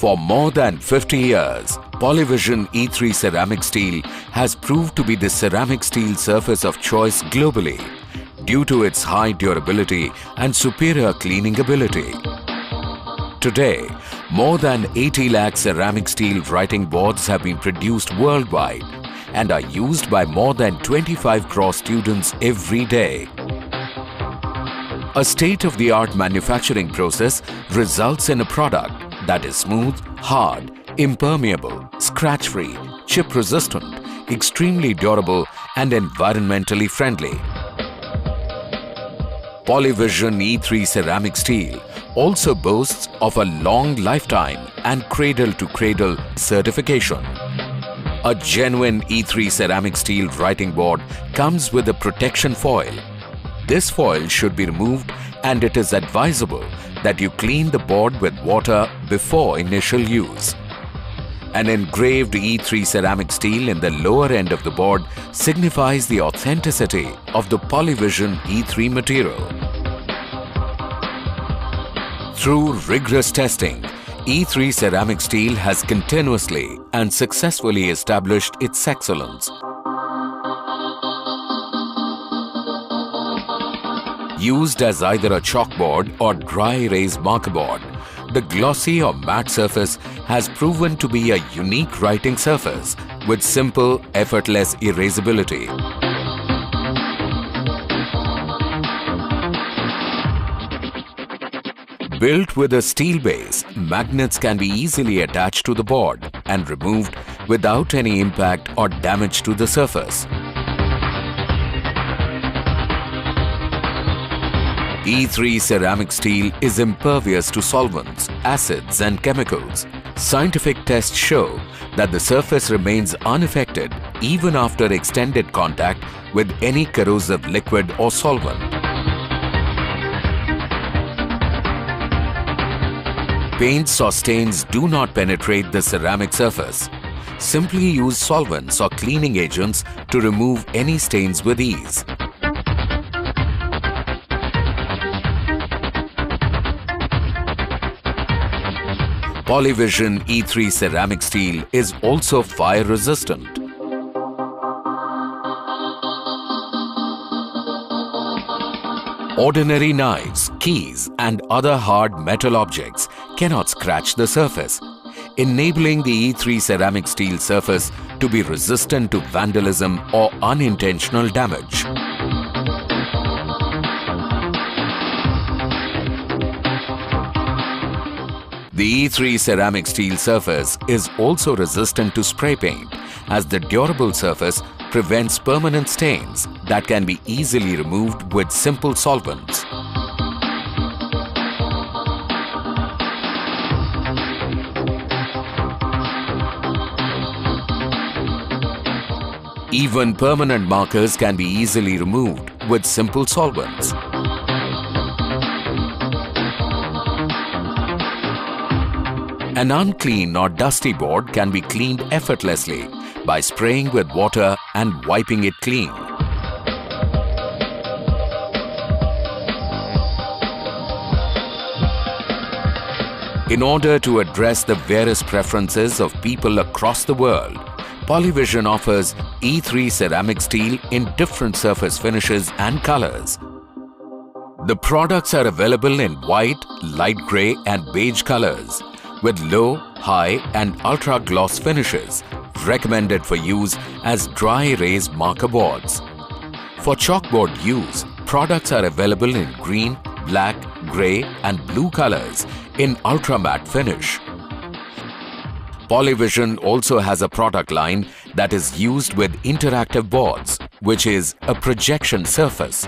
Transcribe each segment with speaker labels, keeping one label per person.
Speaker 1: For more than 50 years, Polyvision E3 ceramic steel has proved to be the ceramic steel surface of choice globally due to its high durability and superior cleaning ability. Today, more than 80 lakh ceramic steel writing boards have been produced worldwide and are used by more than 25 crore students every day. A state-of-the-art manufacturing process results in a product that is smooth, hard, impermeable, scratch-free, chip-resistant, extremely durable and environmentally friendly. Polyvision E3 ceramic steel also boasts of a long lifetime and cradle-to-cradle certification. A genuine E3 ceramic steel writing board comes with a protection foil. This foil should be removed and it is advisable that you clean the board with water before initial use. An engraved E3 ceramic steel in the lower end of the board signifies the authenticity of the Polyvision E3 material. Through rigorous testing, E3 ceramic steel has continuously and successfully established its excellence. Used as either a chalkboard or dry erase marker board, the glossy or matte surface has proven to be a unique writing surface with simple, effortless erasability. Built with a steel base, magnets can be easily attached to the board and removed without any impact or damage to the surface. E3 ceramic steel is impervious to solvents, acids and chemicals. Scientific tests show that the surface remains unaffected even after extended contact with any corrosive liquid or solvent. Paints or stains do not penetrate the ceramic surface. Simply use solvents or cleaning agents to remove any stains with ease. Polyvision E3 ceramic steel is also fire resistant. Ordinary knives, keys and other hard metal objects cannot scratch the surface, enabling the E3 ceramic steel surface to be resistant to vandalism or unintentional damage. The E3 ceramic steel surface is also resistant to spray paint as the durable surface prevents permanent stains that can be easily removed with simple solvents. Even permanent markers can be easily removed with simple solvents. An unclean or dusty board can be cleaned effortlessly by spraying with water and wiping it clean. In order to address the various preferences of people across the world, Polyvision offers E3 ceramic steel in different surface finishes and colors. The products are available in white, light grey and beige colors, with low, high and ultra gloss finishes, recommended for use as dry erase marker boards. For chalkboard use, products are available in green, black, grey and blue colors in ultra matte finish. Polyvision also has a product line that is used with interactive boards, which is a projection surface.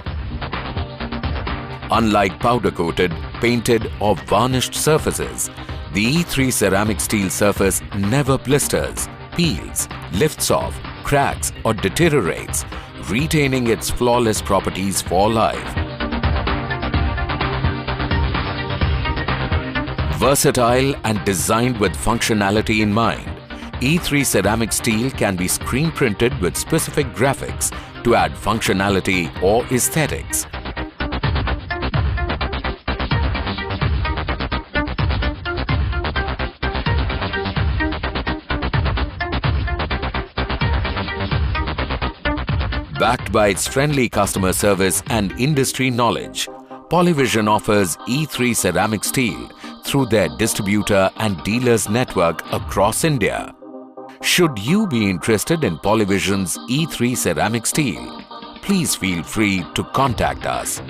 Speaker 1: Unlike powder-coated, painted or varnished surfaces, the E3 ceramic steel surface never blisters, peels, lifts off, cracks or deteriorates, retaining its flawless properties for life. Versatile and designed with functionality in mind, E3 ceramic steel can be screen printed with specific graphics to add functionality or aesthetics. Backed by its friendly customer service and industry knowledge, Polyvision offers E3 ceramic steel through their distributor and dealers network across India. Should you be interested in Polyvision's E3 ceramic steel, please feel free to contact us.